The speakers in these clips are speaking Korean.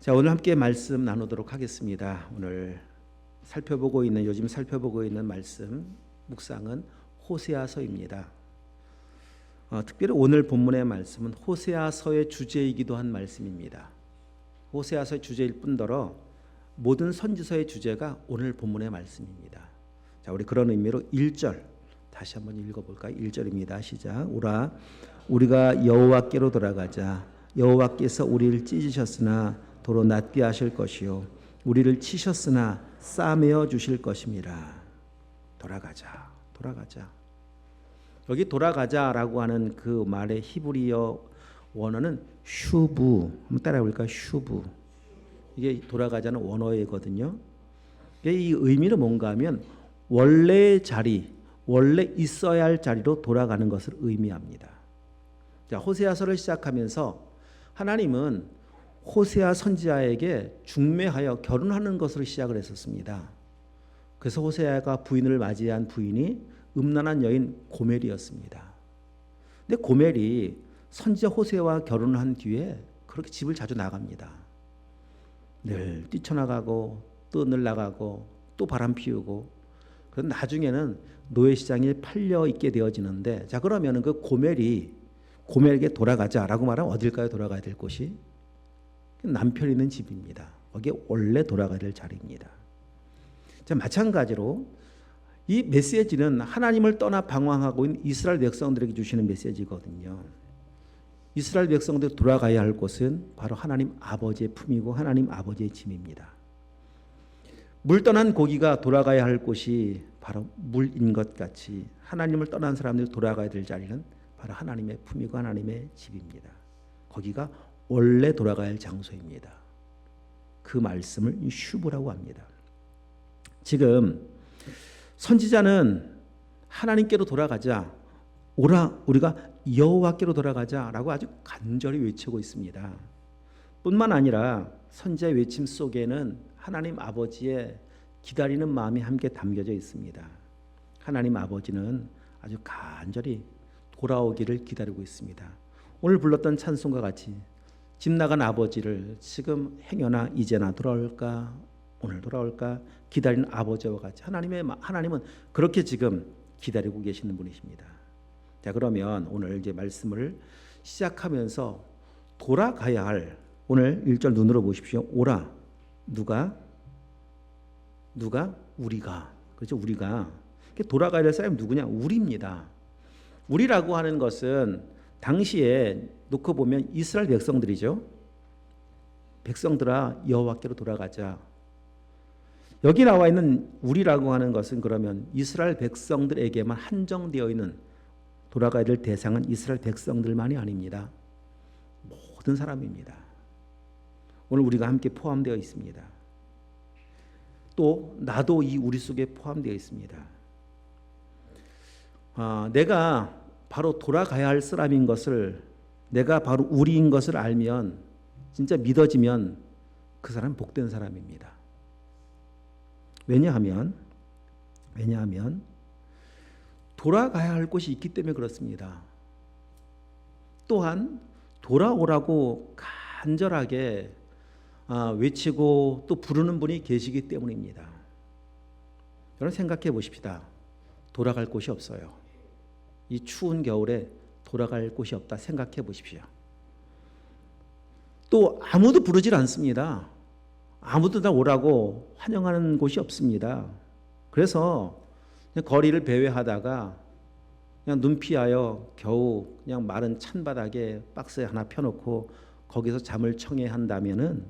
자, 오늘 함께 말씀 나누도록 하겠습니다. 오늘 요즘 살펴보고 있는 말씀 묵상은 호세아서입니다. 특별히 오늘 본문의 말씀은 호세아서의 주제이기도 한 말씀입니다. 호세아서의 주제일 뿐더러 모든 선지서의 주제가 오늘 본문의 말씀입니다. 자, 우리 그런 의미로 1절 다시 한번 읽어볼까요? 1절입니다. 시작. 오라 우리가 여호와께로 돌아가자. 여호와께서 우리를 찢으셨으나 도로 낫게 하실 것이요 우리를 치셨으나 싸매어 주실 것입니다. 돌아가자. 여기 돌아가자라고 하는 그 말의 히브리어 원어는 슈브. 한번 따라해 볼까요? 슈브. 이게 돌아가자는 원어이거든요. 이 의미는 뭔가 하면 원래의 자리, 원래 있어야 할 자리로 돌아가는 것을 의미합니다. 자, 호세아서를 시작하면서 하나님은 호세아 선지자에게 중매하여 결혼하는 것으로 시작을 했었습니다. 그래서 호세아가 부인을 맞이한 부인이 음란한 여인 고멜이었습니다. 근데 고멜이 선지자 호세아와 결혼한 뒤에 그렇게 집을 자주 나갑니다. 늘 뛰쳐나가고 또 늘 나가고 또 바람 피우고, 그래서 나중에는 노예시장에 팔려 있게 되어지는데, 자, 그러면 그 고멜에게 돌아가자라고 말하면 어딜까요? 돌아가야 될 곳이 남편 있는 집입니다. 거기에 원래 돌아가야 될 자리입니다. 자, 마찬가지로 이 메시지는 하나님을 떠나 방황하고 있는 이스라엘 백성들에게 주시는 메시지거든요. 이스라엘 백성들이 돌아가야 할 곳은 바로 하나님 아버지의 품이고 하나님 아버지의 짐입니다. 물 떠난 고기가 돌아가야 할 곳이 바로 물인 것 같이 하나님을 떠난 사람들이 돌아가야 될 자리는 바로 하나님의 품이고 하나님의 집입니다. 거기가 원래 돌아가야 할 장소입니다. 그 말씀을 슈브라고 합니다. 지금 선지자는 하나님께로 돌아가자, 오라 우리가 여호와께로 돌아가자라고 아주 간절히 외치고 있습니다. 뿐만 아니라 선지자의 외침 속에는 하나님 아버지의 기다리는 마음이 함께 담겨져 있습니다. 하나님 아버지는 아주 간절히 돌아오기를 기다리고 있습니다. 오늘 불렀던 찬송과 같이 집 나간 아버지를 지금 행여나 이제나 돌아올까, 오늘 돌아올까 기다리는 아버지와 같이 하나님은 그렇게 지금 기다리고 계시는 분이십니다. 자, 그러면 오늘 이제 말씀을 시작하면서 돌아가야 할 오늘 1절 눈으로 보십시오. 오라 누가 우리가, 그렇죠? 우리가 돌아가야 될 사람이 누구냐? 우리입니다. 우리라고 하는 것은 당시에 놓고 보면 이스라엘 백성들이죠. 백성들아 여호와께로 돌아가자. 여기 나와 있는 우리라고 하는 것은 그러면 이스라엘 백성들에게만 한정되어 있는, 돌아가야 될 대상은 이스라엘 백성들만이 아닙니다. 모든 사람입니다. 오늘 우리가 함께 포함되어 있습니다. 또 나도 이 우리 속에 포함되어 있습니다. 내가 바로 돌아가야 할 사람인 것을, 내가 바로 우리인 것을 알면, 진짜 믿어지면 그 사람은 복된 사람입니다. 왜냐하면 돌아가야 할 곳이 있기 때문에 그렇습니다. 또한 돌아오라고 간절하게 외치고 또 부르는 분이 계시기 때문입니다. 여러분 생각해 보십시다. 돌아갈 곳이 없어요. 이 추운 겨울에 돌아갈 곳이 없다 생각해 보십시오. 또 아무도 부르질 않습니다. 아무도 다 오라고 환영하는 곳이 없습니다. 그래서 그냥 거리를 배회하다가 그냥 눈 피하여 겨우 그냥 마른 찬바닥에 박스에 하나 펴놓고 거기서 잠을 청해한다면은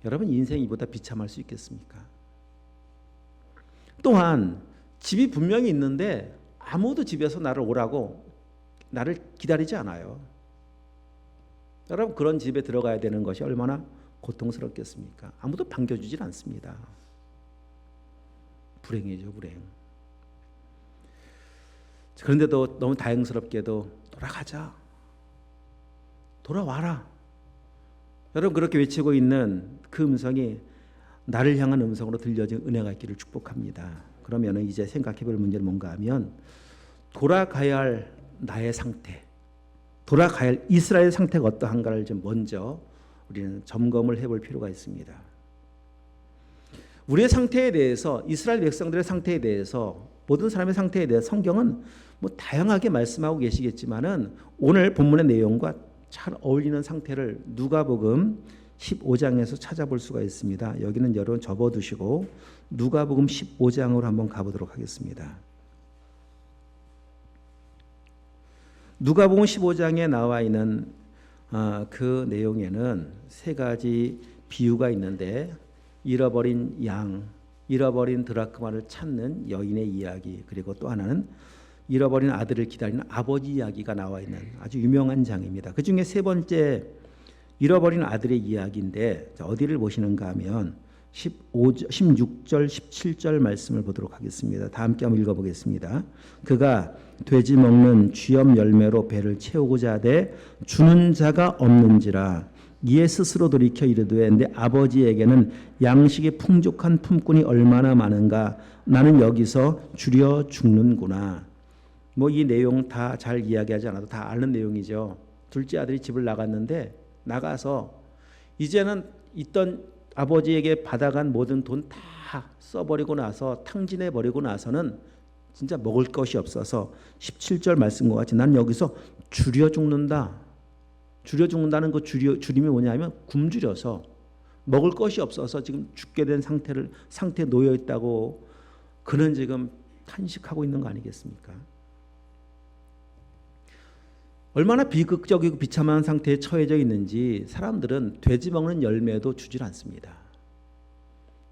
여러분 인생이 이보다 비참할 수 있겠습니까? 또한 집이 분명히 있는데 아무도 집에서 나를 오라고 나를 기다리지 않아요. 여러분 그런 집에 들어가야 되는 것이 얼마나 고통스럽겠습니까? 아무도 반겨주질 않습니다. 불행이죠, 불행. 그런데도 너무 다행스럽게도 돌아가자, 돌아와라. 여러분 그렇게 외치고 있는 그 음성이 나를 향한 음성으로 들려진 은혜가 있기를 축복합니다. 그러면 이제 생각해 볼 문제는 뭔가 하면 돌아가야 할 나의 상태, 돌아가야 할 이스라엘 상태가 어떠한가를 좀 먼저 우리는 점검을 해볼 필요가 있습니다. 우리의 상태에 대해서, 이스라엘 백성들의 상태에 대해서, 모든 사람의 상태에 대해 성경은 뭐 다양하게 말씀하고 계시겠지만은 오늘 본문의 내용과 잘 어울리는 상태를 누가복음 15장에서 찾아볼 수가 있습니다. 여기는 여러분 접어두시고 누가복음 15장으로 한번 가보도록 하겠습니다. 누가복음 15장에 나와 있는 그 내용에는 세 가지 비유가 있는데, 잃어버린 양, 잃어버린 드라크마를 찾는 여인의 이야기, 그리고 또 하나는 잃어버린 아들을 기다리는 아버지 이야기가 나와 있는 아주 유명한 장입니다. 그 중에 세 번째 잃어버린 아들의 이야기인데, 어디를 보시는가 하면 16절 17절 말씀을 보도록 하겠습니다. 다 함께 한번 읽어보겠습니다. 그가 돼지 먹는 쥐염 열매로 배를 채우고자 하되 주는 자가 없는지라 이에 스스로 돌이켜 이르되 내 아버지에게는 양식이 풍족한 품꾼이 얼마나 많은가, 나는 여기서 줄여 죽는구나. 뭐 이 내용 다 잘 이야기하지 않아도 다 아는 내용이죠. 둘째 아들이 집을 나갔는데, 나가서 이제는 있던 아버지에게 받아간 모든 돈 다 써버리고 나서, 탕진해버리고 나서는 진짜 먹을 것이 없어서 17절 말씀과 같이 난 여기서 줄여 죽는다. 줄여 죽는다는 그 줄임이 뭐냐면 굶주려서 먹을 것이 없어서 지금 죽게 된 상태에 놓여 있다고 그는 지금 탄식하고 있는 거 아니겠습니까? 얼마나 비극적이고 비참한 상태에 처해져 있는지 사람들은 돼지 먹는 열매도 주질 않습니다.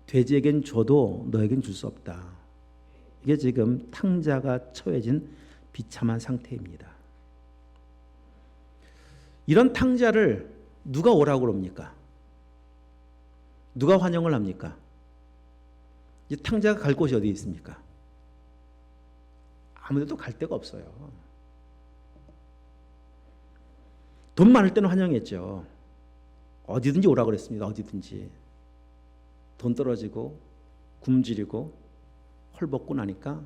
돼지에겐 줘도 너에겐 줄 수 없다. 이게 지금 탕자가 처해진 비참한 상태입니다. 이런 탕자를 누가 오라고 그럽니까? 누가 환영을 합니까? 이 탕자가 갈 곳이 어디 있습니까? 아무데도 갈 데가 없어요. 돈 많을 때는 환영했죠. 어디든지 오라고 그랬습니다. 어디든지. 돈 떨어지고 굶주리고 헐벗고 나니까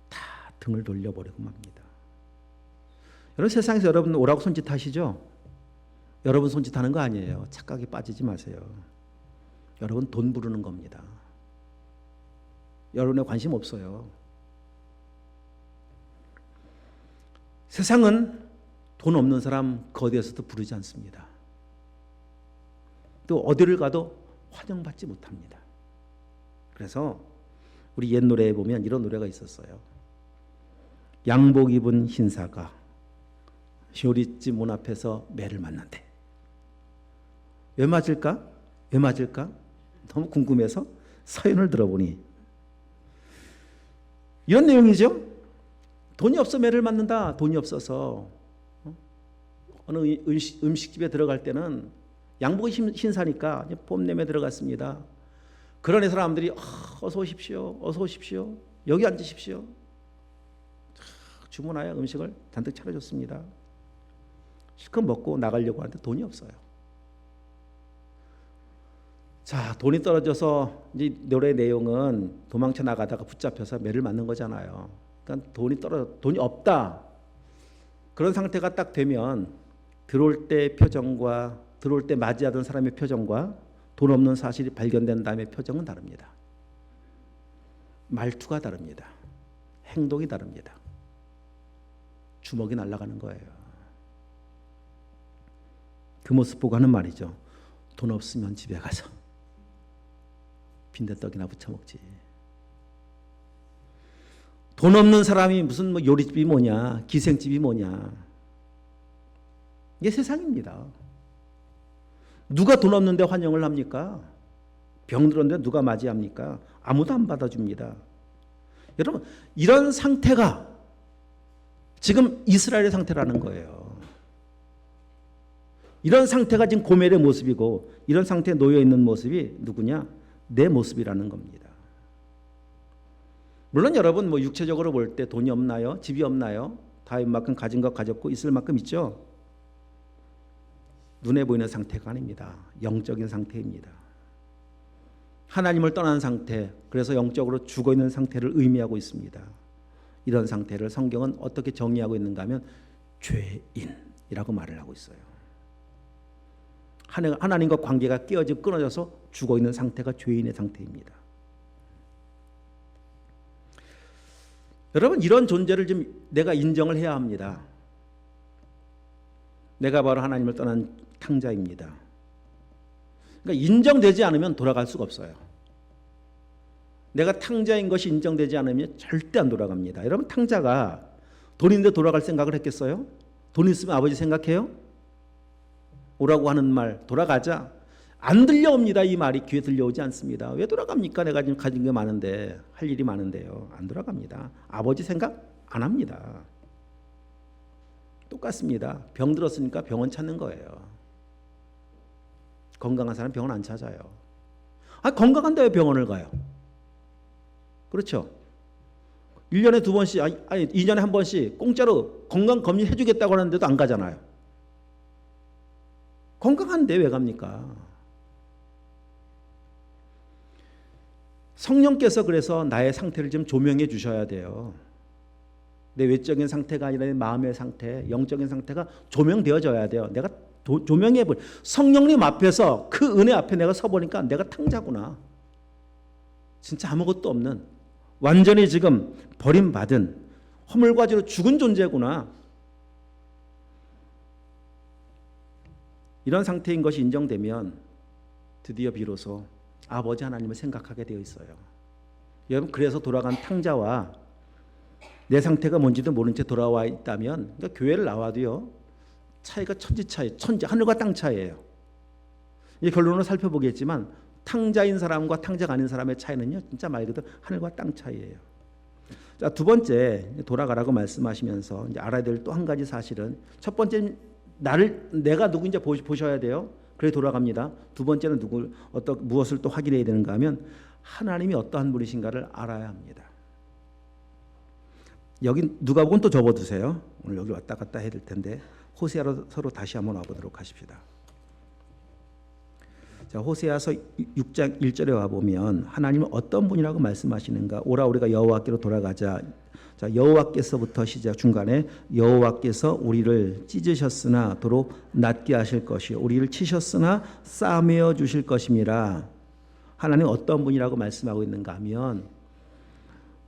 다 등을 돌려버리고 맙니다. 여러분, 세상에서 여러분 오라고 손짓하시죠? 여러분 손짓하는 거 아니에요. 착각에 빠지지 마세요. 여러분 돈 부르는 겁니다. 여러분의 관심 없어요. 세상은 돈 없는 사람 그 어디에서도 부르지 않습니다. 또 어디를 가도 환영받지 못합니다. 그래서 우리 옛 노래에 보면 이런 노래가 있었어요. 양복 입은 흰사가 요릿집 문 앞에서 매를 맞는데. 왜 맞을까? 왜 맞을까? 너무 궁금해서 사연을 들어보니 이런 내용이죠. 돈이 없어 매를 맞는다. 돈이 없어서 어느 음식집에 들어갈 때는 양복이 흰사니까 봄내매 들어갔습니다. 그러니 사람들이 어서 오십시오. 어서 오십시오. 여기 앉으십시오. 주문하여 음식을 잔뜩 차려줬습니다. 실컷 먹고 나가려고 하는데 돈이 없어요. 자, 돈이 떨어져서 이제 노래 내용은 도망쳐 나가다가 붙잡혀서 매를 맞는 거잖아요. 그러니까 돈이 없다. 그런 상태가 딱 되면 들어올 때 표정과 들어올 때 맞이하던 사람의 표정과 돈 없는 사실이 발견된 다음에 표정은 다릅니다. 말투가 다릅니다. 행동이 다릅니다. 주먹이 날아가는 거예요. 그 모습 보고 하는 말이죠. 돈 없으면 집에 가서 빈대떡이나 부쳐 먹지. 돈 없는 사람이 무슨 뭐 요리집이 뭐냐, 기생집이 뭐냐. 이게 세상입니다. 누가 돈 없는데 환영을 합니까? 병들었는데 누가 맞이합니까? 아무도 안 받아줍니다. 여러분, 이런 상태가 지금 이스라엘의 상태라는 거예요. 이런 상태가 지금 고멜의 모습이고, 이런 상태에 놓여 있는 모습이 누구냐? 내 모습이라는 겁니다. 물론 여러분 뭐 육체적으로 볼 때 돈이 없나요? 집이 없나요? 다 이만큼 가진 것 가졌고 있을 만큼 있죠. 눈에 보이는 상태가 아닙니다. 영적인 상태입니다. 하나님을 떠난 상태, 그래서 영적으로 죽어있는 상태를 의미하고 있습니다. 이런 상태를 성경은 어떻게 정의하고 있는가 하면 죄인이라고 말을 하고 있어요. 하나님과 관계가 깨어지고 끊어져서 죽어 있는 상태가 죄인의 상태입니다. 여러분, 이런 존재를 좀 내가 인정을 해야 합니다. 내가 바로 하나님을 떠난 탕자입니다. 그러니까 인정되지 않으면 돌아갈 수가 없어요. 내가 탕자인 것이 인정되지 않으면 절대 안 돌아갑니다. 여러분, 탕자가 돈인데 돌아갈 생각을 했겠어요? 돈 있으면 아버지 생각해요? 오라고 하는 말, 돌아가자. 안 들려옵니다. 이 말이 귀에 들려오지 않습니다. 왜 돌아갑니까? 내가 지금 가진 게 많은데, 할 일이 많은데요. 안 돌아갑니다. 아버지 생각 안 합니다. 똑같습니다. 병 들었으니까 병원 찾는 거예요. 건강한 사람 병원 안 찾아요. 건강한데 왜 병원을 가요? 그렇죠? 1년에 2번씩, 아니 2년에 한 번씩 공짜로 건강검진 해주겠다고 하는데도 안 가잖아요. 건강한데 왜 갑니까? 성령께서 그래서 나의 상태를 좀 조명해 주셔야 돼요. 내 외적인 상태가 아니라 내 마음의 상태, 영적인 상태가 조명되어져야 돼요. 내가 조명해 볼 성령님 앞에서 그 은혜 앞에 내가 서보니까 내가 탕자구나. 진짜 아무것도 없는, 완전히 지금 버림받은 허물과지로 죽은 존재구나. 이런 상태인 것이 인정되면 드디어 비로소 아버지 하나님을 생각하게 되어 있어요. 여러분, 그래서 돌아간 탕자와 내 상태가 뭔지도 모른 채 돌아와 있다면, 그러니까 교회를 나와도요, 차이가 천지 차이, 하늘과 땅 차이예요. 이 결론으로 살펴보겠지만 탕자인 사람과 탕자가 아닌 사람의 차이는요, 진짜 말 그대로 하늘과 땅 차이예요. 자, 두 번째, 돌아가라고 말씀하시면서 이제 알아야 될 또 한 가지 사실은, 첫 번째 내가 누구인지 보셔야 돼요. 그래 돌아갑니다. 두 번째는 무엇을 또 확인해야 되는가 하면 하나님이 어떠한 분이신가를 알아야 합니다. 여기 누가복음 또 접어두세요. 오늘 여기 왔다 갔다 해야 될 텐데 호세아로 서로 다시 한번 와보도록 하십시다. 자, 호세아서 6장 1절에 와보면 하나님은 어떤 분이라고 말씀하시는가. 오라 우리가 여호와께로 돌아가자. 자, 여호와께서부터 시작. 중간에 여호와께서 우리를 찢으셨으나 도로 낫게 하실 것이요 우리를 치셨으나 싸매어 주실 것임이라. 하나님 어떤 분이라고 말씀하고 있는가 하면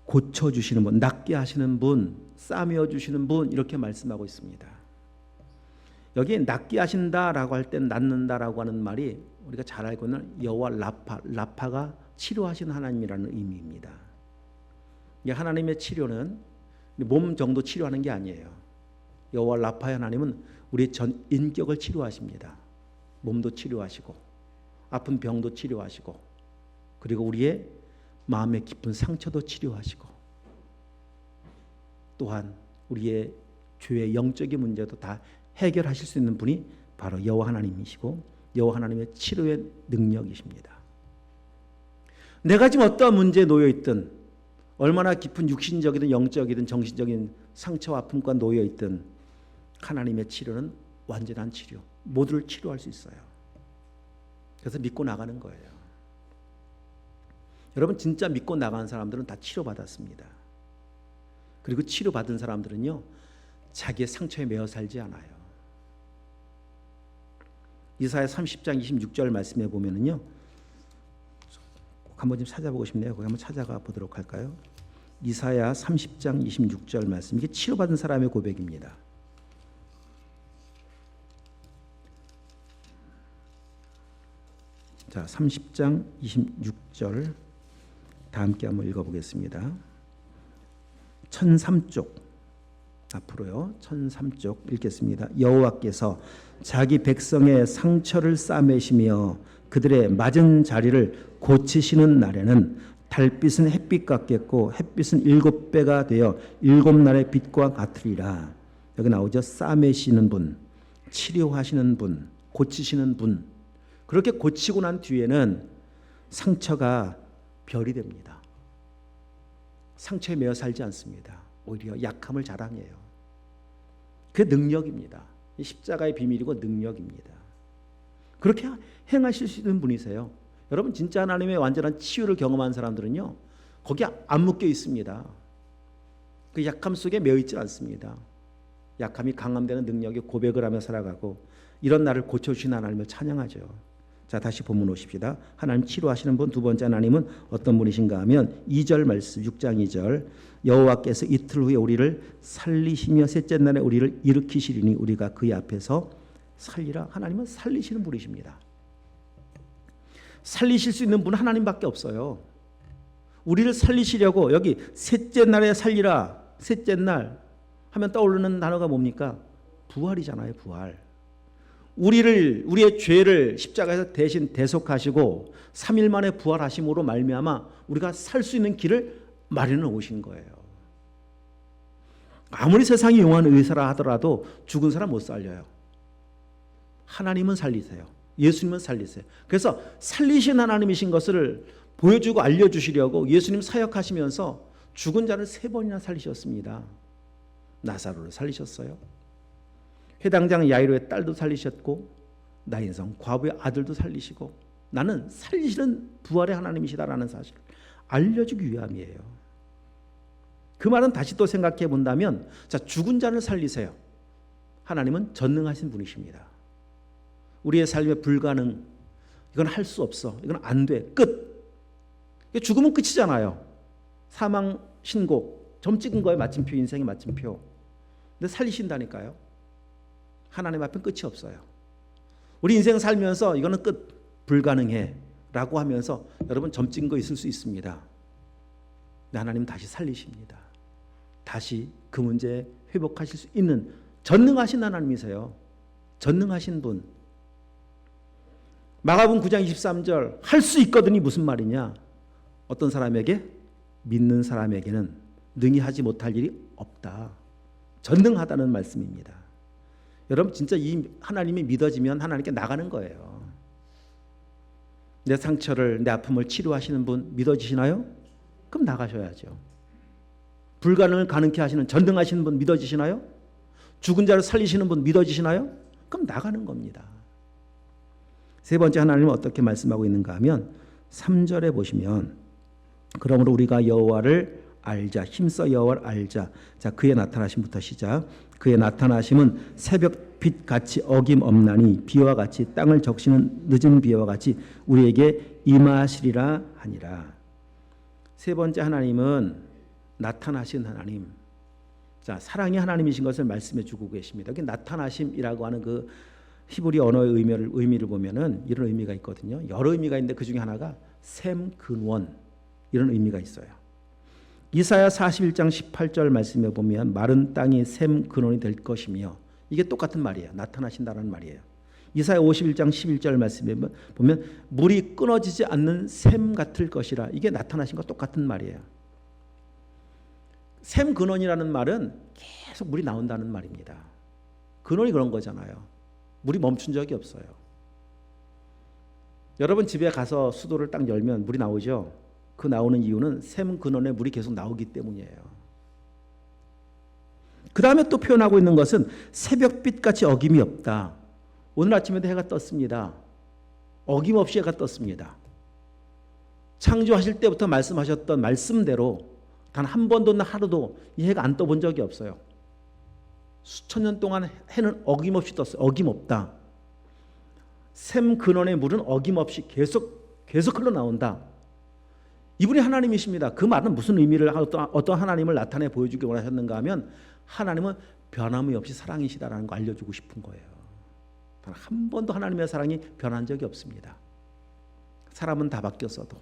고쳐주시는 분, 낫게 하시는 분, 싸매어 주시는 분, 이렇게 말씀하고 있습니다. 여기 낫게 하신다라고 할 땐 낫는다라고 하는 말이 우리가 잘 알고 있는 여호와 라파가 치료하시는 하나님이라는 의미입니다. 하나님의 치료는 몸 정도 치료하는 게 아니에요. 여호와 라파의 하나님은 우리의 전 인격을 치료하십니다. 몸도 치료하시고 아픈 병도 치료하시고 그리고 우리의 마음의 깊은 상처도 치료하시고 또한 우리의 죄의 영적인 문제도 다 해결하실 수 있는 분이 바로 여호와 하나님이시고 여호와 하나님의 치료의 능력이십니다. 내가 지금 어떠한 문제에 놓여 있든 얼마나 깊은 육신적이든 영적이든 정신적인 상처와 아픔과 놓여 있든 하나님의 치료는 완전한 치료, 모두를 치료할 수 있어요. 그래서 믿고 나가는 거예요. 여러분, 진짜 믿고 나가는 사람들은 다 치료받았습니다. 그리고 치료받은 사람들은요, 자기의 상처에 매여 살지 않아요. 이사야 30장 26절 말씀해 보면은요, 한번 좀 찾아보고 싶네요. 거기 한번 찾아가 보도록 할까요? 이사야 30장 26절 말씀, 이게 치료받은 사람의 고백입니다. 자, 30장 26절 다 함께 한번 읽어보겠습니다. 1003쪽 앞으로요. 1003쪽 읽겠습니다. 여호와께서 자기 백성의 상처를 싸매시며 그들의 맞은 자리를 고치시는 날에는 달빛은 햇빛 같겠고 햇빛은 7배가 되어 7날의 빛과 같으리라. 여기 나오죠. 싸매시는 분, 치료하시는 분, 고치시는 분. 그렇게 고치고 난 뒤에는 상처가 별이 됩니다. 상처에 매여 살지 않습니다. 오히려 약함을 자랑해요. 그게 능력입니다. 십자가의 비밀이고 능력입니다. 그렇게 행하실 수 있는 분이세요. 여러분, 진짜 하나님의 완전한 치유를 경험한 사람들은요, 거기 안 묶여 있습니다. 그 약함 속에 매여 있지 않습니다. 약함이 강함되는 능력의 고백을 하며 살아가고 이런 나를 고쳐주신 하나님을 찬양하죠. 자, 다시 본문 오십시다. 하나님 치료하시는 분, 두 번째 하나님은 어떤 분이신가 하면 2절 말씀 6장 2절 여호와께서 이틀 후에 우리를 살리시며 셋째 날에 우리를 일으키시리니 우리가 그의 앞에서 살리라. 하나님은 살리시는 분이십니다. 살리실 수 있는 분은 하나님밖에 없어요. 우리를 살리시려고 여기 셋째 날에 살리라. 셋째 날 하면 떠오르는 단어가 뭡니까? 부활이잖아요. 부활. 우리의 죄를 십자가에서 대신 대속하시고 3일 만에 부활하심으로 말미암아 우리가 살 수 있는 길을 마련해 오신 거예요. 아무리 세상이 용한 의사라 하더라도 죽은 사람 못 살려요. 하나님은 살리세요. 예수님은 살리세요. 그래서 살리신 하나님이신 것을 보여주고 알려주시려고 예수님 사역하시면서 죽은 자를 3번이나 살리셨습니다. 나사로를 살리셨어요. 회당장 야이로의 딸도 살리셨고 나인성 과부의 아들도 살리시고 나는 살리시는 부활의 하나님이시다라는 사실을 알려주기 위함이에요. 그 말은 다시 또 생각해 본다면 자, 죽은 자를 살리세요. 하나님은 전능하신 분이십니다. 우리의 삶에 불가능, 이건 할 수 없어, 이건 안 돼, 끝. 죽으면 끝이잖아요. 사망 신곡, 점 찍은 거예요. 마침표, 인생의 마침표. 근데 살리신다니까요. 하나님 앞엔 끝이 없어요. 우리 인생 살면서 이거는 끝, 불가능해 라고 하면서 여러분 점 찍은 거 있을 수 있습니다. 근데 하나님 다시 살리십니다. 다시 그 문제 회복하실 수 있는 전능하신 하나님이세요. 전능하신 분. 마가복음 9장 23절 할 수 있거든이 무슨 말이냐? 어떤 사람에게? 믿는 사람에게는 능히 하지 못할 일이 없다. 전능하다는 말씀입니다. 여러분 진짜 이 하나님이 믿어지면 하나님께 나가는 거예요. 내 상처를, 내 아픔을 치료하시는 분 믿어지시나요? 그럼 나가셔야죠. 불가능을 가능케 하시는 전능하시는 분 믿어지시나요? 죽은 자를 살리시는 분 믿어지시나요? 그럼 나가는 겁니다. 세 번째 하나님은 어떻게 말씀하고 있는가 하면 3절에 보시면 그러므로 우리가 여호와를 알자, 힘써 여호와를 알자. 자, 그의 나타나심부터 시작. 그의 나타나심은 새벽빛 같이 어김없나니 비와 같이 땅을 적시는 늦은 비와 같이 우리에게 임하시리라 하니라. 세 번째 하나님은 나타나신 하나님. 자, 사랑의 하나님이신 것을 말씀해 주고 계십니다. 나타나심이라고 하는 그 히브리 언어의 의미를 보면은 이런 의미가 있거든요. 여러 의미가 있는데 그 중에 하나가 샘 근원 이런 의미가 있어요. 이사야 41장 18절 말씀에 보면 마른 땅이 샘 근원이 될 것이며 이게 똑같은 말이에요. 나타나신다는 말이에요. 이사야 51장 11절 말씀에 보면 물이 끊어지지 않는 샘 같을 것이라 이게 나타나신 것 똑같은 말이에요. 샘 근원이라는 말은 계속 물이 나온다는 말입니다. 근원이 그런 거잖아요. 물이 멈춘 적이 없어요. 여러분 집에 가서 수도를 딱 열면 물이 나오죠. 그 나오는 이유는 샘 근원에 물이 계속 나오기 때문이에요. 그 다음에 또 표현하고 있는 것은 새벽빛같이 어김이 없다. 오늘 아침에도 해가 떴습니다. 어김없이 해가 떴습니다. 창조하실 때부터 말씀하셨던 말씀대로 단 한 번도 하루도 이 해가 안 떠본 적이 없어요. 수천 년 동안 해는 어김없이 떴어요. 어김없다. 샘 근원의 물은 어김없이 계속 흘러나온다. 이분이 하나님이십니다. 그 말은 무슨 의미를 어떤 하나님을 나타내 보여주기 원하셨는가 하면 하나님은 변함이 없이 사랑이시다라는 거 알려주고 싶은 거예요. 단 한 번도 하나님의 사랑이 변한 적이 없습니다. 사람은 다 바뀌었어도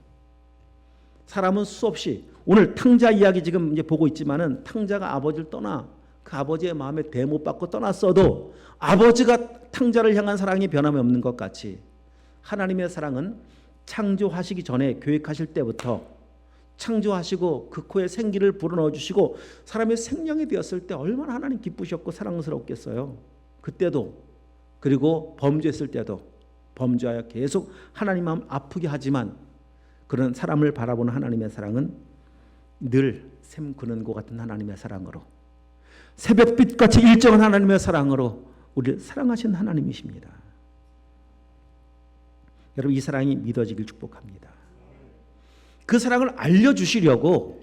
사람은 수없이 오늘 탕자 이야기 지금 이제 보고 있지만은 탕자가 아버지를 떠나 그 아버지의 마음에 대못 받고 떠났어도 아버지가 탕자를 향한 사랑이 변함이 없는 것 같이 하나님의 사랑은 창조하시기 전에 계획하실 때부터 창조하시고 그 코에 생기를 불어넣어 주시고 사람의 생명이 되었을 때 얼마나 하나님 기쁘셨고 사랑스럽겠어요. 그때도 그리고 범죄했을 때도 범죄하여 계속 하나님 마음 아프게 하지만 그런 사람을 바라보는 하나님의 사랑은 늘 샘 근원과 같은 하나님의 사랑으로 새벽빛같이 일정한 하나님의 사랑으로 우리를 사랑하신 하나님이십니다. 여러분 이 사랑이 믿어지길 축복합니다. 그 사랑을 알려주시려고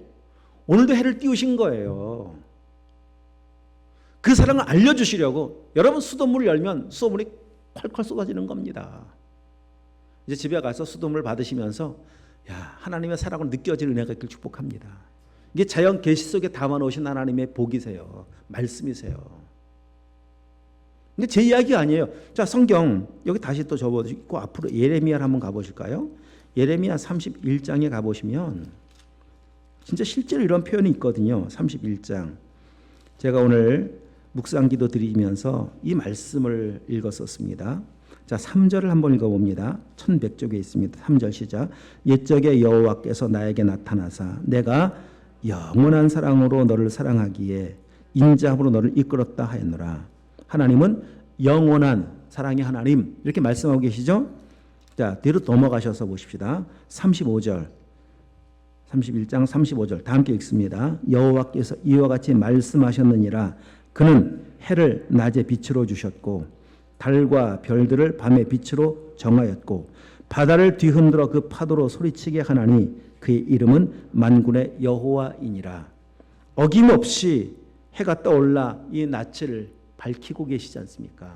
오늘도 해를 띄우신 거예요. 그 사랑을 알려주시려고 여러분 수돗물을 열면 수돗물이 콸콸 쏟아지는 겁니다. 이제 집에 가서 수돗물 받으시면서 야, 하나님의 사랑을 느껴질 은혜가 있길 축복합니다. 이게 자연 계시 속에 담아놓으신 하나님의 복이세요. 말씀이세요. 근데 제 이야기가 아니에요. 자, 성경 여기 다시 또 접어주시고 앞으로 예레미야를 한번 가보실까요? 예레미야 31장에 가보시면 진짜 실제로 이런 표현이 있거든요. 31장. 제가 오늘 묵상기도 드리면서 이 말씀을 읽었었습니다. 자, 3절을 한번 읽어봅니다. 1100쪽에 있습니다. 3절 시작. 옛적에 여호와께서 나에게 나타나사 내가 영원한 사랑으로 너를 사랑하기에 인자함으로 너를 이끌었다 하였노라. 하나님은 영원한 사랑의 하나님 이렇게 말씀하고 계시죠. 자, 뒤로 넘어가셔서 보십시다. 35절 31장 35절 다 함께 읽습니다. 여호와께서 이와 같이 말씀하셨느니라. 그는 해를 낮에 빛으로 주셨고 달과 별들을 밤의 빛으로 정하였고 바다를 뒤흔들어 그 파도로 소리치게 하나니 그의 이름은 만군의 여호와이니라. 어김없이 해가 떠올라 이 낯을 밝히고 계시지 않습니까?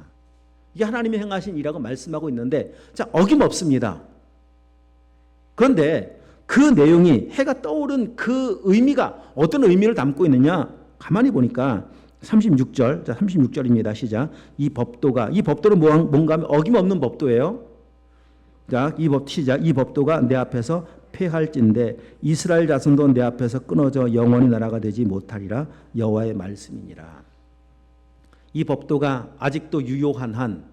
이게 하나님이 행하신 일이라고 말씀하고 있는데 자, 어김없습니다. 그런데 그 내용이 해가 떠오른 그 의미가 어떤 의미를 담고 있느냐? 가만히 보니까 36절, 자 36절입니다. 시작. 이 법도는 뭔가 하면 어김없는 법도예요. 자, 시작. 이 법도가 내 앞에서 폐할진대 이스라엘 자손도 내 앞에서 끊어져 영원히 나라가 되지 못하리라. 여호와의 말씀이니라. 이 법도가 아직도 유효한 한,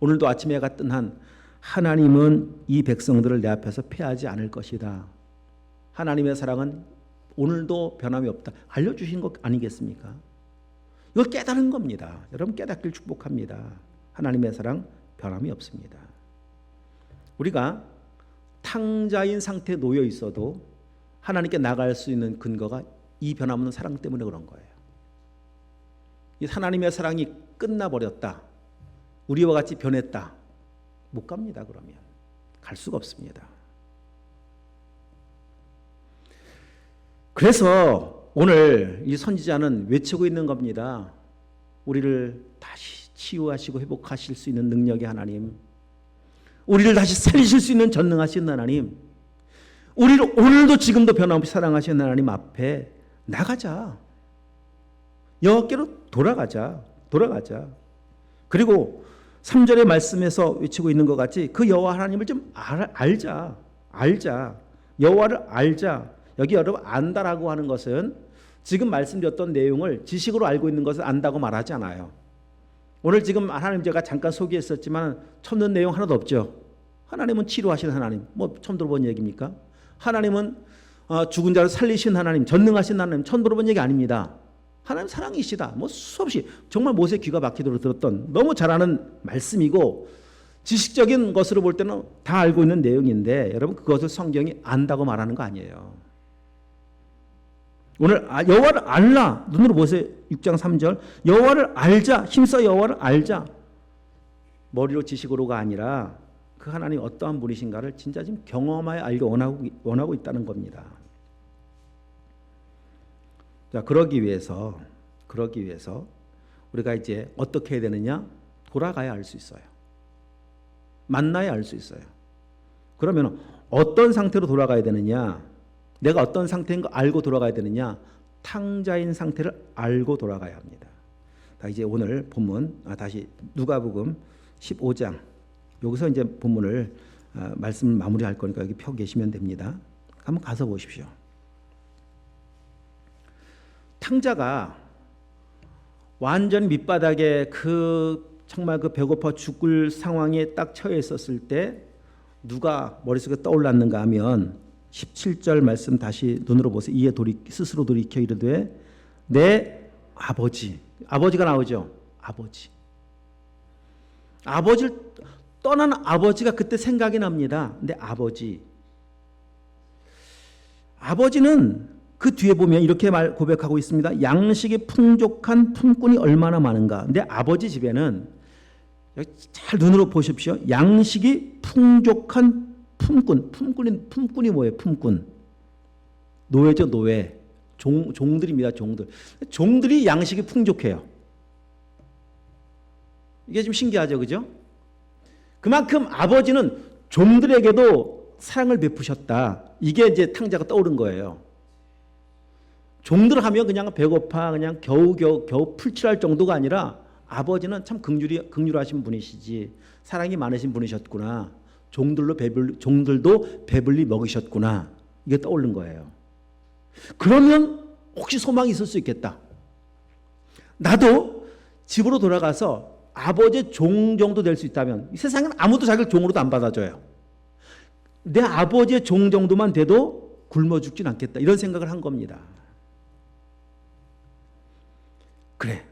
오늘도 아침에 해가 뜬 한, 하나님은 이 백성들을 내 앞에서 패하지 않을 것이다. 하나님의 사랑은 오늘도 변함이 없다. 알려주신 것 아니겠습니까? 이걸 깨달은 겁니다. 여러분 깨닫길 축복합니다. 하나님의 사랑 변함이 없습니다. 우리가 탕자인 상태에 놓여 있어도 하나님께 나갈 수 있는 근거가 이 변함없는 사랑 때문에 그런 거예요. 이 하나님의 사랑이 끝나버렸다. 우리와 같이 변했다. 못 갑니다. 그러면 갈 수가 없습니다. 그래서 오늘 이 선지자는 외치고 있는 겁니다. 우리를 다시 치유하시고 회복하실 수 있는 능력의 하나님, 우리를 다시 살리실 수 있는 전능하신 하나님, 우리를 오늘도 지금도 변함없이 사랑하시는 하나님 앞에 나가자. 여호와께로 돌아가자. 그리고 3절의 말씀에서 외치고 있는 것 같이 그 여호와 하나님을 좀 알자. 여호와를 알자. 여기 여러분 안다라고 하는 것은 지금 말씀드렸던 내용을 지식으로 알고 있는 것을 안다고 말하지 않아요. 오늘 지금 하나님 제가 잠깐 소개했었지만 처음 듣는 내용 하나도 없죠. 하나님은 치료하신 하나님. 뭐 처음 들어본 얘기입니까? 하나님은 죽은 자를 살리신 하나님, 전능하신 하나님. 처음 들어본 얘기 아닙니다. 하나님 사랑이시다. 뭐 수없이 정말 못에 귀가 막히도록 들었던 너무 잘 아는 말씀이고 지식적인 것으로 볼 때는 다 알고 있는 내용인데 여러분 그것을 성경이 안다고 말하는 거 아니에요. 오늘 여호와를 알라. 눈으로 보세요. 6장 3절. 여호와를 알자. 힘써 여호와를 알자. 머리로 지식으로가 아니라 그 하나님 어떠한 분이신가를 진짜 지금 경험하여 알기 원하고 있다는 겁니다. 자, 그러기 위해서 우리가 이제 어떻게 해야 되느냐? 돌아가야 알 수 있어요. 만나야 알 수 있어요. 그러면 어떤 상태로 돌아가야 되느냐? 내가 어떤 상태인 거 알고 돌아가야 되느냐? 탕자인 상태를 알고 돌아가야 합니다. 자, 이제 오늘 본문 다시 누가복음 15장 여기서 이제 본문을 말씀을 마무리할 거니까 여기 펴 계시면 됩니다. 한번 가서 보십시오. 탕자가 완전 밑바닥에 정말 배고파 죽을 상황에 딱 처해 있었을 때 누가 머릿속에 떠올랐는가 하면 17절 말씀 다시 눈으로 보세요. 이에 스스로 돌이켜 이르되 내 아버지가 나오죠. 아버지를 떠난 아버지가 그때 생각이 납니다. 근데 아버지는 그 뒤에 보면 이렇게 고백하고 있습니다. 양식이 풍족한 품꾼이 얼마나 많은가. 근데 아버지 집에는 잘 눈으로 보십시오. 양식이 풍족한 품꾼이 뭐예요? 품꾼. 노예죠, 노예. 종들입니다, 종들. 종들이 양식이 풍족해요. 이게 좀 신기하죠, 그죠? 그만큼 아버지는 종들에게도 사랑을 베푸셨다. 이게 이제 탕자가 떠오른 거예요. 종들 하면 그냥 배고파 그냥 겨우 풀칠할 정도가 아니라 아버지는 참 긍휼하신 분이시지 사랑이 많으신 분이셨구나. 종들도 배불리 먹이셨구나. 이게 떠오른 거예요. 그러면 혹시 소망이 있을 수 있겠다. 나도 집으로 돌아가서 아버지의 종 정도 될 수 있다면 이 세상에는 아무도 자기를 종으로도 안 받아줘요. 내 아버지의 종 정도만 돼도 굶어 죽진 않겠다. 이런 생각을 한 겁니다. 그래.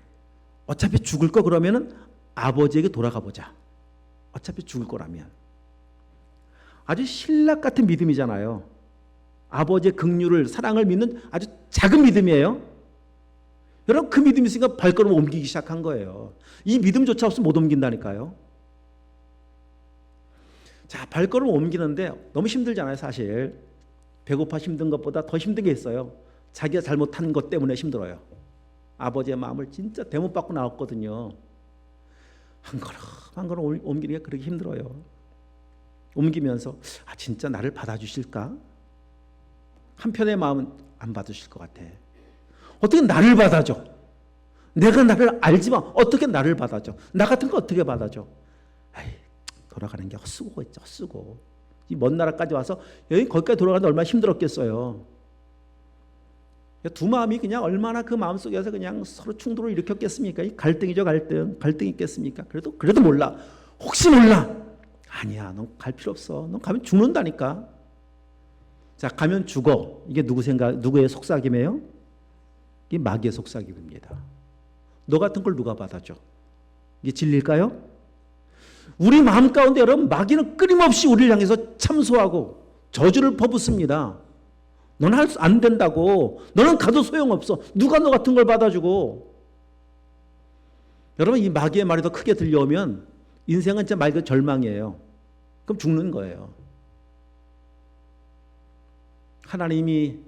어차피 죽을 거 그러면은 아버지에게 돌아가 보자. 어차피 죽을 거라면. 아주 신락 같은 믿음이잖아요. 아버지의 긍휼을 사랑을 믿는 아주 작은 믿음이에요. 여러분 그 믿음이 있으니까 발걸음을 옮기기 시작한 거예요. 이 믿음조차 없으면 못 옮긴다니까요. 자, 발걸음을 옮기는데 너무 힘들잖아요, 사실. 배고파 힘든 것보다 더 힘든 게 있어요. 자기가 잘못한 것 때문에 힘들어요. 아버지의 마음을 진짜 대못 받고 나왔거든요. 한 걸음 한 걸음 옮기는 게 그렇게 힘들어요. 옮기면서 진짜 나를 받아주실까? 한편의 마음은 안 받으실 것 같아. 어떻게 나를 받아줘? 내가 나를 알지만 어떻게 나를 받아줘? 나 같은 거 어떻게 받아줘? 돌아가는 게 헛수고 있죠. 헛수고. 이 먼 나라까지 와서 여기 거기까지 돌아가는데 얼마나 힘들었겠어요. 두 마음이 그냥 얼마나 그 마음 속에서 그냥 서로 충돌을 일으켰겠습니까? 이 갈등이죠, 갈등. 갈등이 있겠습니까? 그래도 몰라. 혹시 몰라. 아니야, 넌 갈 필요 없어. 넌 가면 죽는다니까. 자, 가면 죽어. 이게 누구의 속삭임이에요? 이게 마귀의 속삭임입니다. 너 같은 걸 누가 받아줘? 이게 진리일까요? 우리 마음 가운데 여러분 마귀는 끊임없이 우리를 향해서 참소하고 저주를 퍼붓습니다. 너는 안 된다고. 너는 가도 소용없어. 누가 너 같은 걸 받아주고. 여러분 이 마귀의 말이 더 크게 들려오면 인생은 진짜 말 그대로 절망이에요. 그럼 죽는 거예요. 하나님이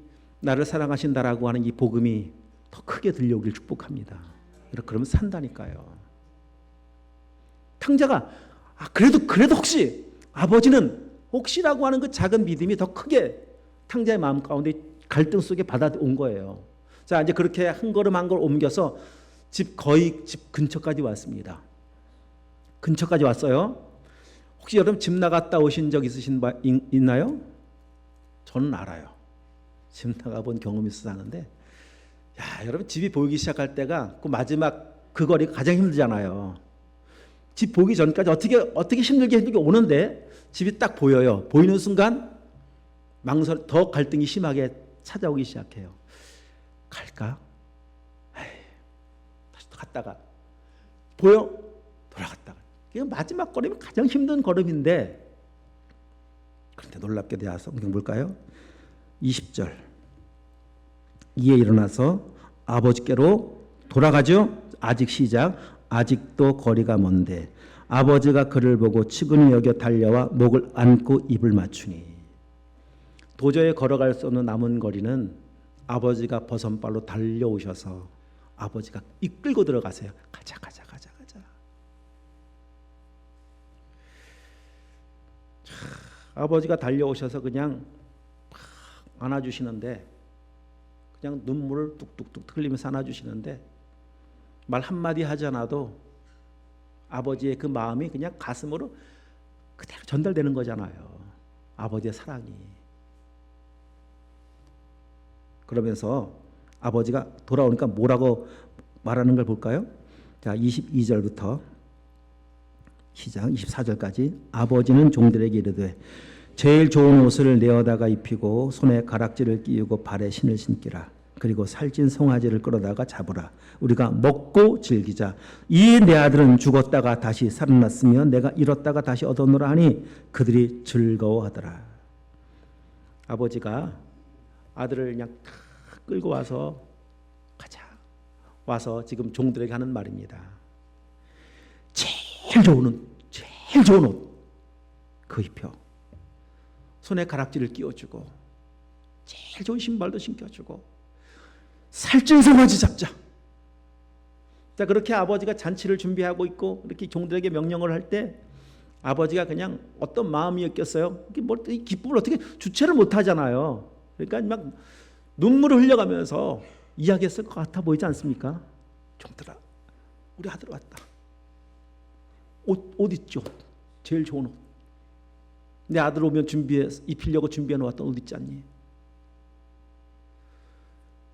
나를 사랑하신다라고 하는 이 복음이 더 크게 들려오길 축복합니다. 그러면 산다니까요. 탕자가 그래도 혹시 아버지는 혹시라고 하는 그 작은 믿음이 더 크게 탕자의 마음 가운데 갈등 속에 받아온 거예요. 자, 이제 그렇게 한 걸음 한 걸음 옮겨서 거의 집 근처까지 왔습니다. 근처까지 왔어요. 혹시 여러분 집 나갔다 오신 적 있나요? 저는 알아요. 집 나가본 경험이 있어서 아는데, 여러분 집이 보이기 시작할 때가 그 마지막 그 거리가 가장 힘들잖아요. 집 보기 전까지 어떻게 힘들게 오는데 집이 딱 보여요. 보이는 순간 더 갈등이 심하게 찾아오기 시작해요. 갈까? 다시 갔다가 보여? 돌아갔다가. 이게 마지막 걸음이 가장 힘든 걸음인데, 그런데 놀랍게 되어서 성경 볼까요? 20절. 이에 일어나서 아버지께로 돌아가죠. 아직 시작. 아직도 거리가 먼데 아버지가 그를 보고 측은히 여겨 달려와 목을 안고 입을 맞추니. 도저히 걸어갈 수 없는 남은 거리는 아버지가 버선발로 달려오셔서 아버지가 이끌고 들어가세요. 가자. 아버지가 달려오셔서 그냥 안아주시는데, 그냥 눈물을 뚝뚝뚝 흘리면서 안아주시는데 말 한마디 하지 않아도 아버지의 그 마음이 그냥 가슴으로 그대로 전달되는 거잖아요. 아버지의 사랑이. 그러면서 아버지가 돌아오니까 뭐라고 말하는 걸 볼까요? 자, 22절부터 시작 24절까지. 아버지는 종들에게 이르되 제일 좋은 옷을 내어다가 입히고 손에 가락지를 끼우고 발에 신을 신기라. 그리고 살찐 송아지를 끌어다가 잡으라. 우리가 먹고 즐기자. 이 내 아들은 죽었다가 다시 살아났으며 내가 잃었다가 다시 얻었노라 하니 그들이 즐거워하더라. 아버지가 아들을 그냥 끌고 와서 가자. 와서 지금 종들에게 하는 말입니다. 제일 좋은 옷 그 입혀. 손에 가락지를 끼워주고 제일 좋은 신발도 신겨주고 살찐 송아지 잡자. 자, 그렇게 아버지가 잔치를 준비하고 있고 이렇게 종들에게 명령을 할 때 아버지가 그냥 어떤 마음이었겠어요? 이 기쁨을 어떻게 주체를 못 하잖아요. 그러니까 막 눈물을 흘려가면서 이야기했을 것 같아 보이지 않습니까? 종들아, 우리 아들 왔다. 옷 있죠? 제일 좋은 옷. 내 아들 오면 입히려고 준비해 놓았던 옷 있지 않니?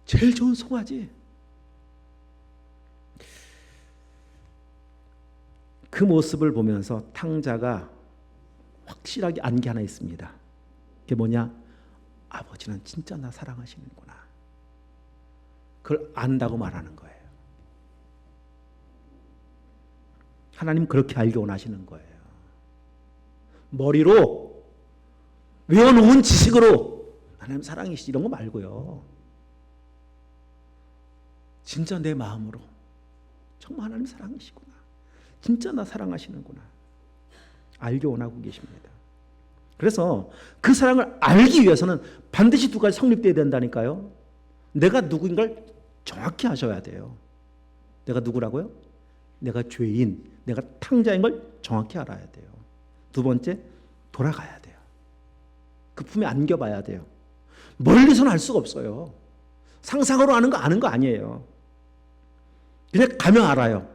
제일 좋은 송아지. 그 모습을 보면서 탕자가 확실하게 안 게 하나 있습니다. 그게 뭐냐? 아버지는 진짜 나 사랑하시는구나. 그걸 안다고 말하는 거예요. 하나님 그렇게 알기 원하시는 거예요. 머리로 외워놓은 지식으로 하나님 사랑이시지 이런 거 말고요. 진짜 내 마음으로 정말 하나님 사랑이시구나. 진짜 나 사랑하시는구나. 알기 원하고 계십니다. 그래서 그 사랑을 알기 위해서는 반드시 두 가지 성립돼야 된다니까요. 내가 누구인가를 정확히 아셔야 돼요. 내가 누구라고요? 내가 죄인, 내가 탕자인 걸 정확히 알아야 돼요. 두 번째, 돌아가야 돼요. 그 품에 안겨봐야 돼요. 멀리서는 알 수가 없어요. 상상으로 아는 거 아니에요. 그냥 가면 알아요.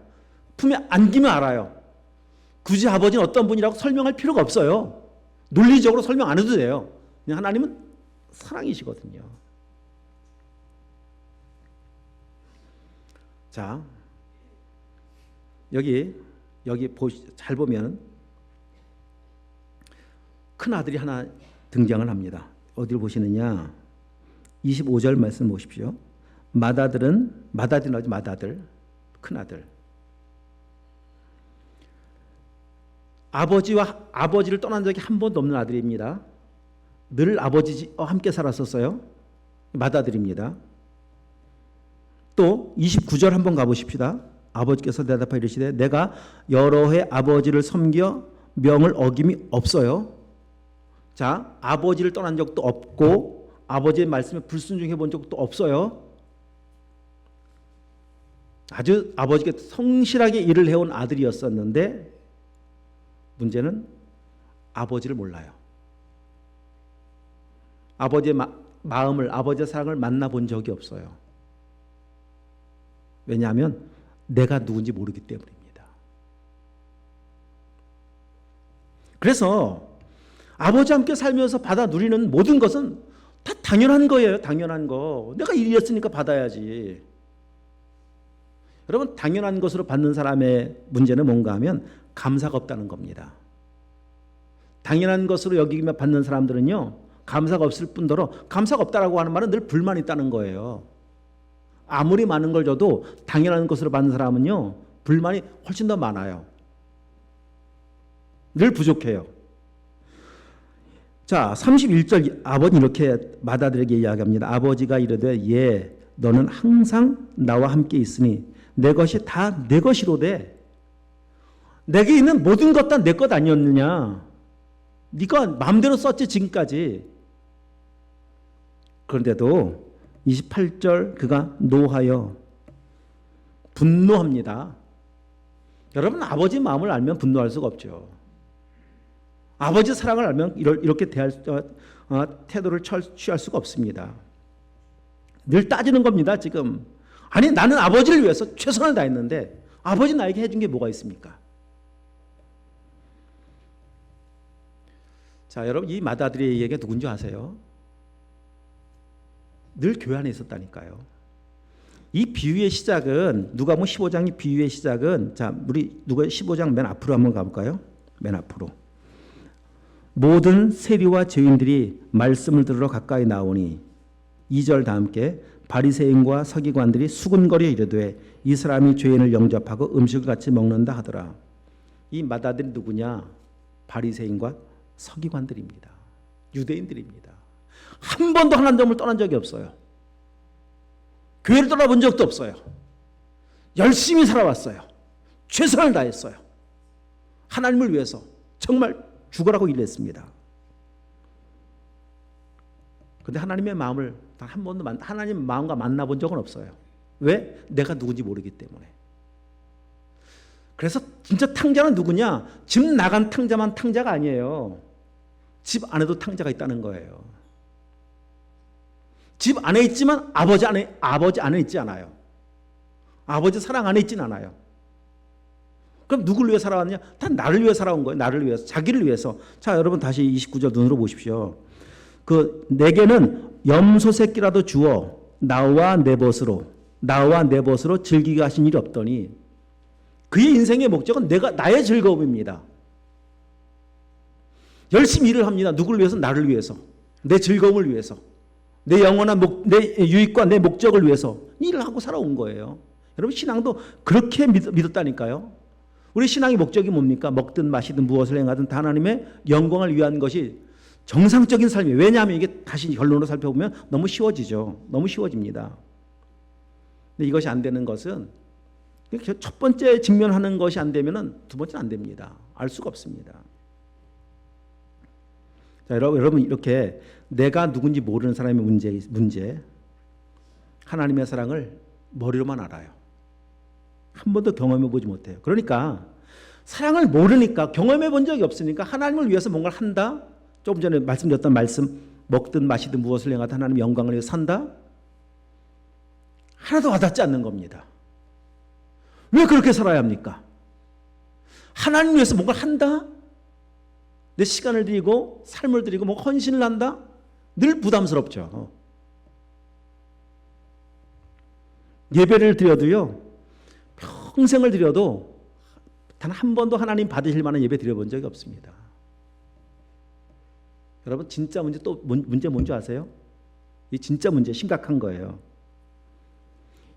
품에 안기면 알아요. 굳이 아버지는 어떤 분이라고 설명할 필요가 없어요. 논리적으로 설명 안 해도 돼요. 그냥 하나님은 사랑이시거든요. 자, 여기 잘 보면 큰 아들이 하나 등장을 합니다. 어디를 보시느냐? 25절 말씀 보십시오. 맏아들, 큰 아들. 아버지를 떠난 적이 한 번도 없는 아들입니다. 늘 아버지와 함께 살았었어요. 맏아들입니다. 또 29절 한번 가보십시다. 아버지께서 대답하여 이르시되 내가 여러 해 아버지를 섬겨 명을 어김이 없어요. 자, 아버지를 떠난 적도 없고 아버지의 말씀에 불순종해 본 적도 없어요. 아주 아버지께 성실하게 일을 해온 아들이었었는데 문제는 아버지를 몰라요. 아버지의 마음을, 아버지의 사랑을 만나본 적이 없어요. 왜냐하면 내가 누군지 모르기 때문입니다. 그래서 아버지와 함께 살면서 받아 누리는 모든 것은 다 당연한 거예요. 당연한 거. 내가 일이었으니까 받아야지. 여러분, 당연한 것으로 받는 사람의 문제는 뭔가 하면 감사가 없다는 겁니다. 당연한 것으로 여기며 받는 사람들은요, 감사가 없을 뿐더러 감사가 없다라고 하는 말은 늘 불만이 있다는 거예요. 아무리 많은 걸 줘도 당연한 것으로 받는 사람은요, 불만이 훨씬 더 많아요. 늘 부족해요. 자, 31절 아버지 이렇게 맏아들에게 이야기합니다. 아버지가 이르되 예, 너는 항상 나와 함께 있으니 내 것이 다 내 것이로되 내게 있는 모든 것 다 내 것 아니었느냐. 네가 마음대로 썼지 지금까지. 그런데도 28절 그가 노하여 분노합니다. 여러분, 아버지 마음을 알면 분노할 수가 없죠. 아버지 사랑을 알면 이렇게 태도를 취할 수가 없습니다. 늘 따지는 겁니다. 지금 아니, 나는 아버지를 위해서 최선을 다했는데 아버지 나에게 해준 게 뭐가 있습니까? 자, 여러분, 이 맏아들의 얘기가 누군지 아세요? 늘 교회 안에 있었다니까요. 이 비유의 시작은 누가복음 15장의 비유의 시작은, 자, 우리 누가 15장 맨 앞으로 한번 가볼까요? 맨 앞으로. 모든 세리와 죄인들이 말씀을 들으러 가까이 나오니 2절 다 함께 바리새인과 서기관들이 수군거려 이르되 이 사람이 죄인을 영접하고 음식을 같이 먹는다 하더라. 이 맏아들이 누구냐? 바리새인과 서기관들입니다. 유대인들입니다. 한 번도 하나님을 떠난 적이 없어요. 교회를 떠나본 적도 없어요. 열심히 살아왔어요. 최선을 다했어요. 하나님을 위해서 정말 죽으라고 일했습니다. 그런데 하나님의 마음을 단 한 번도 하나님 마음과 만나본 적은 없어요. 왜? 내가 누군지 모르기 때문에. 그래서 진짜 탕자는 누구냐? 집 나간 탕자만 탕자가 아니에요. 집 안에도 탕자가 있다는 거예요. 집 안에 있지만 아버지 안에 있지 않아요. 아버지 사랑 안에 있진 않아요. 그럼 누구를 위해 살아왔냐? 다 나를 위해 살아온 거예요. 나를 위해서, 자기를 위해서. 자, 여러분 다시 29절 눈으로 보십시오. 내게는 염소 새끼라도 주어 나와 내 벗으로 즐기게 하신 일이 없더니, 그의 인생의 목적은 나의 즐거움입니다. 열심히 일을 합니다. 누구를 위해서? 나를 위해서. 내 즐거움을 위해서. 내 영원한 내 유익과 내 목적을 위해서 일을 하고 살아온 거예요. 여러분 신앙도 그렇게 믿었다니까요. 우리 신앙의 목적이 뭡니까? 먹든 마시든 무엇을 행하든 다 하나님의 영광을 위한 것이 정상적인 삶이에요. 왜냐하면 이게 다시 결론으로 살펴보면 너무 쉬워지죠. 너무 쉬워집니다. 근데 이것이 안 되는 것은, 첫 번째 직면하는 것이 안 되면 두 번째는 안 됩니다. 알 수가 없습니다. 자, 여러분 이렇게 내가 누군지 모르는 사람의 문제, 하나님의 사랑을 머리로만 알아요. 한 번도 경험해 보지 못해요. 그러니까 사랑을 모르니까, 경험해 본 적이 없으니까 하나님을 위해서 뭔가를 한다. 조금 전에 말씀드렸던 말씀, 먹든 마시든 무엇을 행하든 하나님의 영광을 위해서 산다. 하나도 와닿지 않는 겁니다. 왜 그렇게 살아야 합니까? 하나님 위해서 뭔가를 한다? 내 시간을 드리고 삶을 드리고 뭐 헌신을 한다? 늘 부담스럽죠. 예배를 드려도요, 평생을 드려도 단 한 번도 하나님 받으실 만한 예배 드려본 적이 없습니다. 여러분 진짜 문제 뭔지 아세요? 이 진짜 문제 심각한 거예요.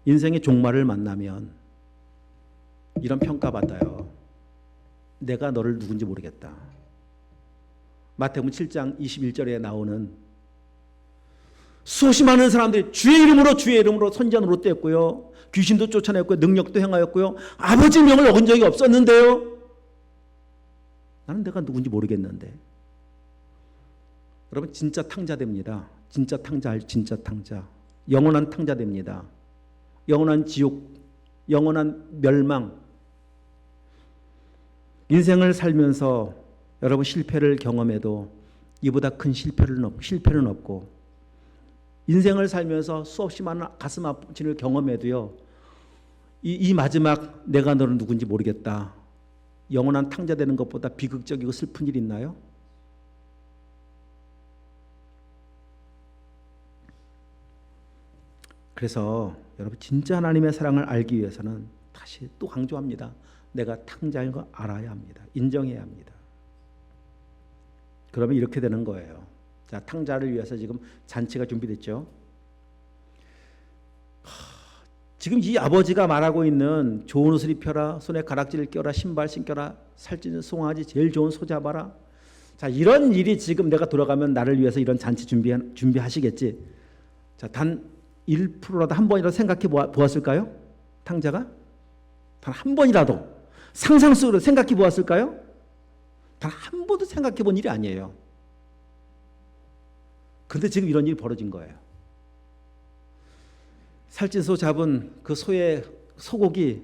인생의 종말을 만나면 이런 평가받아요. 내가 너를 누군지 모르겠다. 마태복음 7장 21절에 나오는 수없이 많은 사람들이 주의 이름으로 선지자 노릇했고요. 귀신도 쫓아냈고요. 능력도 행하였고요. 아버지 명을 어긴 적이 없었는데요. 나는 내가 누군지 모르겠는데. 여러분 진짜 탕자 됩니다. 진짜 탕자. 영원한 탕자 됩니다. 영원한 지옥, 영원한 멸망. 인생을 살면서 여러분 실패를 경험해도 이보다 큰 실패는 없고, 인생을 살면서 수없이 많은 가슴 아픈 일을 경험해도요, 이 마지막 내가 너는 누군지 모르겠다, 영원한 탕자 되는 것보다 비극적이고 슬픈 일 있나요? 그래서 여러분 진짜 하나님의 사랑을 알기 위해서는 다시 또 강조합니다. 내가 탕자인 거 알아야 합니다. 인정해야 합니다. 그러면 이렇게 되는 거예요. 자, 탕자를 위해서 지금 잔치가 준비됐죠. 지금 이 아버지가 말하고 있는 좋은 옷을 입혀라, 손에 가락지를 껴라, 신발 신겨라, 살찌는 송아지 제일 좋은 소 잡아라. 자, 이런 일이 지금 내가 돌아가면 나를 위해서 이런 잔치 준비하시겠지. 자, 단 1%라도 한 번이라도 생각해 보았을까요? 탕자가? 단 한 번이라도 상상 속으로 생각해 보았을까요? 단 한 번도 생각해 본 일이 아니에요. 그런데 지금 이런 일이 벌어진 거예요. 살찐 소 잡은 그 소의 소고기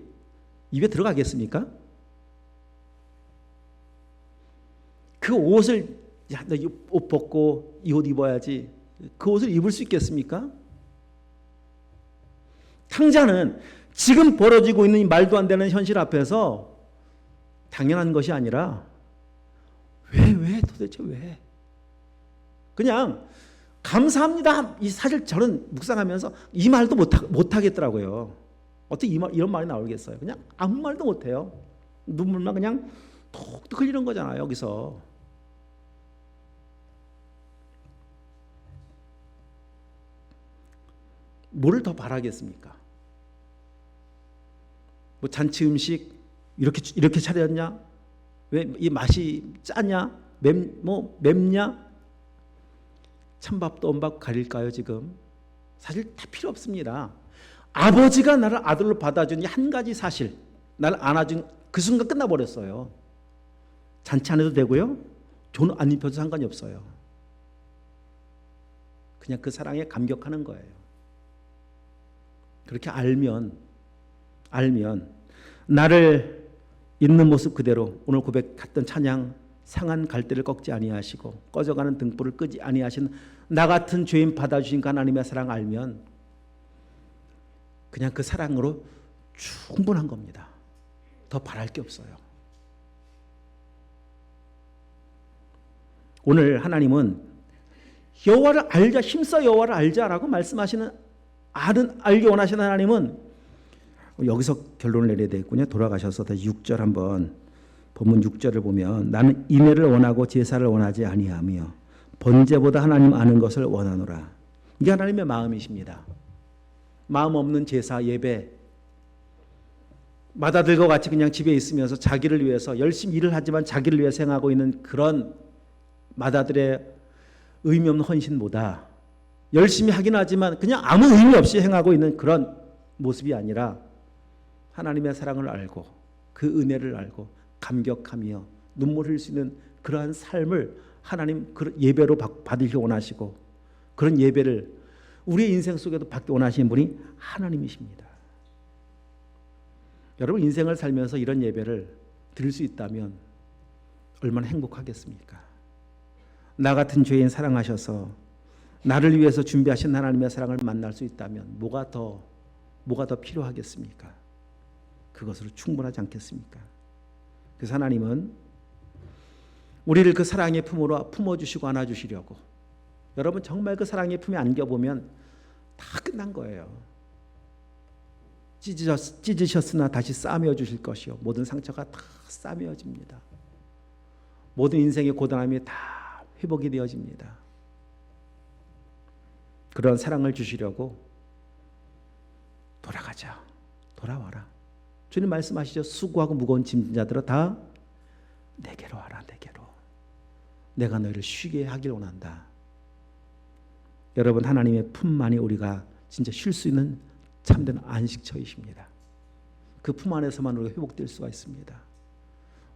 입에 들어가겠습니까? 그 옷을, 야, 너 이 옷 벗고 이 옷 입어야지, 그 옷을 입을 수 있겠습니까? 탕자는 지금 벌어지고 있는 이 말도 안 되는 현실 앞에서 당연한 것이 아니라 왜 도대체 왜? 그냥 감사합니다. 이 사실 저는 묵상하면서 이 말도 못 하겠더라고요. 어떻게 이런 말이 나오겠어요? 그냥 아무 말도 못 해요. 눈물만 그냥 톡톡 흘리는 거잖아요, 여기서. 뭐를 더 바라겠습니까? 뭐 잔치 음식 이렇게 차렸냐? 왜 이 맛이 짜냐? 맵냐? 찬밥도 언밥 가릴까요 지금? 사실 다 필요 없습니다. 아버지가 나를 아들로 받아준 이 한 가지 사실, 나를 안아준 그 순간 끝나버렸어요. 잔치 안 해도 되고요, 돈 안 입혀도 상관이 없어요. 그냥 그 사랑에 감격하는 거예요. 그렇게 알면 나를 있는 모습 그대로 오늘 고백했던 찬양 상한 갈대를 꺾지 아니하시고 꺼져가는 등불을 끄지 아니하신 나 같은 죄인 받아주신 하나님의 사랑 알면 그냥 그 사랑으로 충분한 겁니다. 더 바랄 게 없어요. 오늘 하나님은 여호와를 알자, 힘써 여호와를 알자라고 말씀하시는 알기 원하시는 하나님은 여기서 결론을 내려야 되겠군요. 돌아가셔서 다시 6절 한번 본문 6절을 보면 나는 인애를 원하고 제사를 원하지 아니하며 번제보다 하나님 아는 것을 원하노라. 이게 하나님의 마음이십니다. 마음 없는 제사 예배 마다들과 같이 그냥 집에 있으면서 자기를 위해서 열심히 일을 하지만 자기를 위해 생각하고 있는 그런 마다들의 의미 없는 헌신보다 열심히 하긴 하지만 그냥 아무 의미 없이 행하고 있는 그런 모습이 아니라 하나님의 사랑을 알고 그 은혜를 알고 감격하며 눈물 흘릴 수 있는 그러한 삶을 하나님 예배로 받으시기 원하시고 그런 예배를 우리의 인생 속에도 받기 원하시는 분이 하나님이십니다. 여러분 인생을 살면서 이런 예배를 드릴 수 있다면 얼마나 행복하겠습니까? 나 같은 죄인 사랑하셔서 나를 위해서 준비하신 하나님의 사랑을 만날 수 있다면 뭐가 더 필요하겠습니까? 그것으로 충분하지 않겠습니까? 그래서 하나님은 우리를 그 사랑의 품으로 품어주시고 안아주시려고 여러분 정말 그 사랑의 품에 안겨보면 다 끝난 거예요. 찢으셨으나 다시 싸매어 주실 것이요 모든 상처가 다 싸매어집니다. 모든 인생의 고단함이 다 회복이 되어집니다. 그런 사랑을 주시려고 돌아가자, 돌아와라. 주님 말씀하시죠. 수고하고 무거운 짐진 자들아 다 내게로 와라. 내게로. 내가 너희를 쉬게 하길 원한다. 여러분 하나님의 품만이 우리가 진짜 쉴 수 있는 참된 안식처이십니다. 그 품 안에서만 우리가 회복될 수가 있습니다.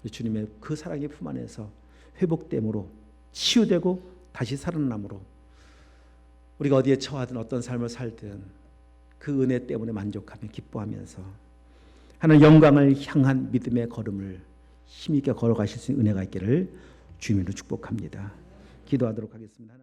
우리 주님의 그 사랑의 품 안에서 회복됨으로 치유되고 다시 살아남으로 우리가 어디에 처하든 어떤 삶을 살든 그 은혜 때문에 만족하며 기뻐하면서 하나님 영광을 향한 믿음의 걸음을 힘있게 걸어가실 수 있는 은혜가 있기를 주님으로 축복합니다. 기도하도록 하겠습니다.